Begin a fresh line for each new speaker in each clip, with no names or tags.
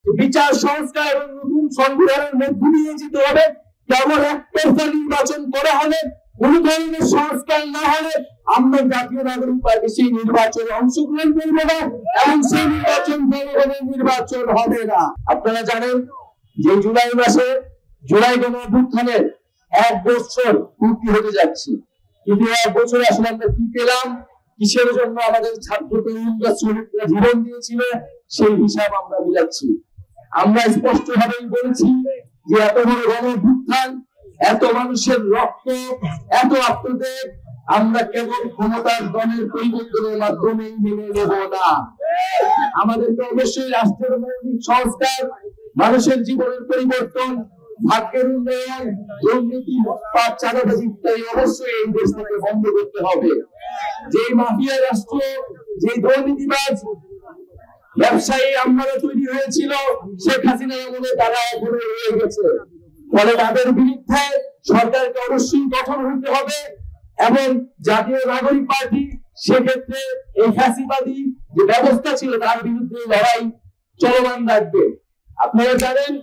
বিচার সংস্কার এবং নতুন সংবিধানের মধ্য দিয়ে যেতে হবে। কেবল একতরফা নির্বাচন করা হলে, কোন ধরনের সংস্কার না হলে আমরা জাতীয় নাগরিক পার্টি সেই নির্বাচনে অংশগ্রহণ করব না এবং সেই নির্বাচন জনগণের নির্বাচন হবে না। আপনারা জানেন যে জুলাই মাসে জুলাই গণঅভ্যুত্থানের 1 বছর পূর্তি হতে যাচ্ছে, কিন্তু 1 বছর আসলে আমরা কি পেলাম, কিসের জন্য আমাদের ছাত্র তরুণরা শ্রমিকরা জীবন দিয়েছিল, সেই হিসাব আমরা মিলাচ্ছি। আমরা স্পষ্ট ভাবে বলেছি যে এত বড় গণঅভ্যুত্থান, এত মানুষের রক্ত, এত আত্মত্যাগ আমরা কেবল ক্ষমতার দলের পরিবর্তনের মাধ্যমে মেনে নেব না। আমাদেরকে অবশ্যই রাষ্ট্রের মৌলিক সংস্কার, মানুষের জীবনের পরিবর্তন, ভাগ্যের উন্নয়ন, দুর্নীতি, লুটপাট, চাঁদাবাজি ইত্যাদি অবশ্যই এই দেশ থেকে বন্ধ করতে হবে। যে মাফিয়া রাষ্ট্র, যে দুর্নীতিবাজ ব্যবসায়ী আমরা তৈরি হয়েছিল শেখ হাসিনার আমলে, তারা এখনো রয়ে গেছে। ফলে তাদের বিরুদ্ধে সরকারকে অবশ্যই গঠন হতে হবে এবং জাতীয় নাগরিক পার্টি সেক্ষেত্রে এই ফ্যাসিবাদী যে ব্যবস্থা ছিল তার বিরুদ্ধে লড়াই চলমান রাখবে। আপনারা জানেন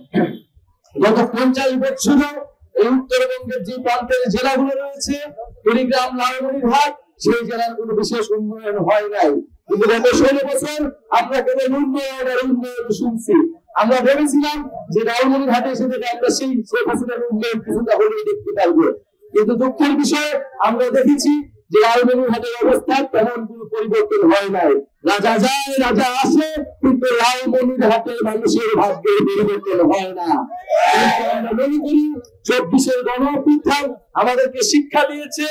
গত 50 বছর এই উত্তরবঙ্গের যে প্রান্তের জেলাগুলো রয়েছে, কুড়িগ্রাম, লালমনিরহাট, সেই জেলার কোনো বিশেষ উন্নয়ন হয় নাই। কিন্তু গত 16 বছর আমরা কেবল উন্নয়ন শুনছি। আমরা ভেবেছিলাম যে লালমনিরহাটে এসে থেকে আমরা সেই শেখ হাসিনার উন্নয়ন কিছুটা হলেও দেখতে পারবো, কিন্তু দুঃখের বিষয়ে আমরা দেখেছি যে লালমনিরহাটের অবস্থা তেমন কোনো পরিবর্তন হয় নাই। রাজা যায় রাজা আসে, কিন্তু লালমনিরহাটের মানুষের ভাগ্যের পরিবর্তন হয় না। আমরা মনে করি 24-এর গণঅভ্যুত্থান আমাদেরকে শিক্ষা দিয়েছে,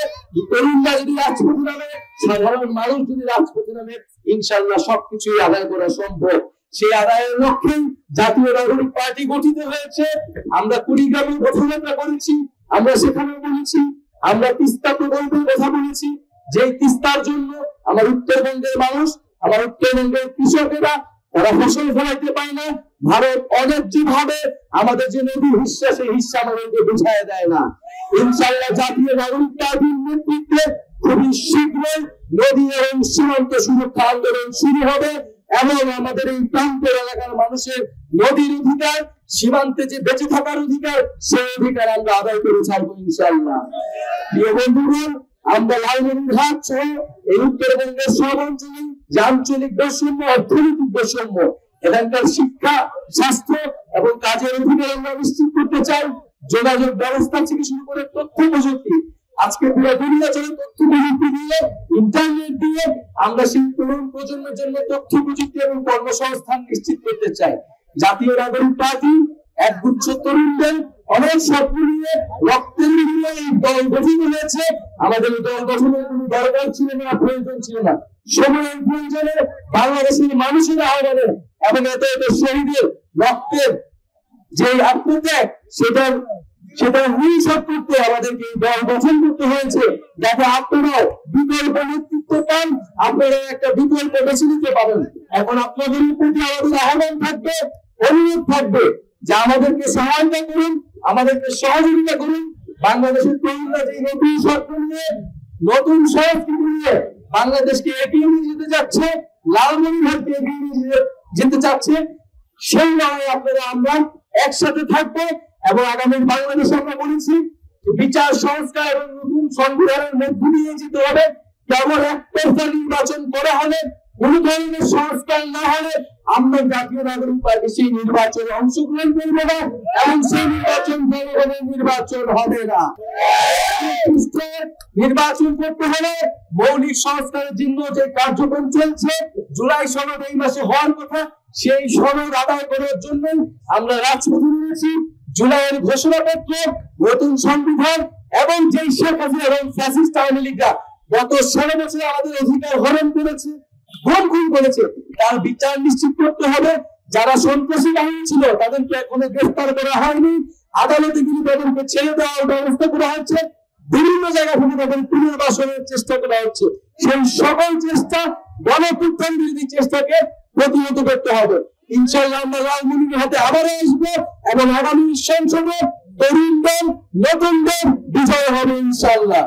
তরুণরা যদি রাজপথে নামে, সাধারণ মানুষ যদি রাজপথে নামে, ইনশাআল্লাহ সবকিছুই আদায় করা সম্ভব। সেই আদায়ের লক্ষ্যে জাতীয় নাগরিক পার্টি গঠিত হয়েছে। আমরা কুড়িগ্রামে ঘোষণা করেছি, আমরা সেখানেও বলেছি, আমরা তিস্তা প্রকল্পের কথা বলেছি, যে তিস্তার জন্য আমার উত্তরবঙ্গের মানুষ, আমার উত্তরবঙ্গের কৃষকেরা তারা ফসল ফলাইতে পায় না। ভারত অন্যায্য ভাবে আমাদের যে নদীর হিস্সা, সেই হিস্সা আমাদেরকে বুঝায় দেয় না। ইনশাআল্লাহ জাতীয় নাগরিক পার্টির নেতৃত্বে খুবই শীঘ্রই নদী এবং সীমান্ত সুরক্ষা আন্দোলন শুরু হবে এবং আমাদের এই প্রান্তের এলাকার মানুষের নদীর অধিকার, সীমান্তে যে বেঁচে থাকার অধিকার, সেই অধিকার আমরা আদায় করে ছাড়বো ইনশাআল্লাহ। প্রিয় বন্ধুগণ, আমরা লালমনিরহাট সহ এই উত্তরবঙ্গের সব অঞ্চলে যে আঞ্চলিক বৈষম্য, অর্থনৈতিক বৈষম্য, এখানকার শিক্ষা, স্বাস্থ্য এবং কাজের অধিকার আমরা নিশ্চিত করতে চাই। যোগাযোগ ব্যবস্থা থেকে শুরু করে তথ্য প্রযুক্তি, আজকে পুরো দুনিয়া চলে তথ্য প্রযুক্তি দিয়ে, ইন্টারনেট দিয়ে। আমরা সেই তরুণ প্রজন্মের জন্য তথ্য প্রযুক্তি এবং কর্মসংস্থান নিশ্চিত করতে চাই। জাতীয় নাগরিক পার্টি একগুচ্ছ তরুণদের অনেক স্বপ্ন নিয়ে রক্তের বিনিময়ে এই দল গঠিত হয়েছে। আমাদের এই দল গঠনের কোনো দরকার ছিল না, প্রয়োজন ছিল না। সময়ের প্রয়োজনে বাংলাদেশের মানুষের আহ্বানে এবং এত এত শহীদের রক্তের যে আত্মত্যাগ, সেটা হিসাব করতে আমাদেরকে দল গঠন করতে হয়েছে, যাতে আপনারাও বিকল্প নেতৃত্ব পান, আপনারা একটা বিকল্প বেছে নিতে পারেন। এখন আপনাদের প্রতি আমাদের আহ্বান থাকবে, অনুরোধ থাকবে যে আমাদেরকে সহায়তা করুন, আমাদেরকে সহযোগিতা করুন। বাংলাদেশের তরুণরা যে নতুন স্বপ্ন নিয়ে, নতুন সংস্কৃতি নিয়ে বাংলাদেশকে এগিয়ে নিয়ে যেতে যাচ্ছে, লালমনিরহাটকে এগিয়ে নিয়ে যেতে চাচ্ছে, সেই লড়াই আপনারা আমরা একসাথে থাকবো এবং আগামী বাংলাদেশে আমরা বলেছি বিচার সংস্কার এবং নতুন সংবিধানের মধ্য দিয়ে যেতে হবে। কেবল একতরফা নির্বাচন করা হলে, কোন ধরনের সংস্কার না হলে আমরা জাতীয় নাগরিক পার্টি সেই নির্বাচনে অংশগ্রহণ করবো না এবং সেই নির্বাচন জনগণের নির্বাচন হবে না। নির্বাচন করতে হলে মৌলিক সংস্কারের জন্য যে কার্যক্রম চলছে, জুলাই সনদ এই মাসে হওয়ার কথা, সেই সনদ আদায় করার জন্য আমরা রাজপথে নেমেছি। জুলাইয়ের ঘোষণাপত্র, নতুন সংবিধান এবং যে শেখ হাসিনা এবং ফ্যাসিস্ট আওয়ামী লীগরা গত 16 বছরে আমাদের অধিকার হরণ করেছে, খুন করেছে, তার বিচার নিশ্চিত করতে হবে। যারা সন্ত্রাসী বাহিনী ছিল তাদেরকে এখনো গ্রেফতার করা হয়নি, আদালতে কিন্তু তাদেরকে ছেড়ে দেওয়ার ব্যবস্থা করা হচ্ছে, বিভিন্ন জায়গা থেকে তাদের পুনর্বাসনের চেষ্টা করা হচ্ছে। সেই সকল চেষ্টা, গণঅভ্যুত্থান বিরোধী চেষ্টাকে প্রতিহত করতে হবে। ইনশাআল্লাহ আমরা লালমনিরহাটে আবারও আসবো এবং আগামী সংসদে তরুণদের, নতুনদের বিজয় হবে ইনশাআল্লাহ।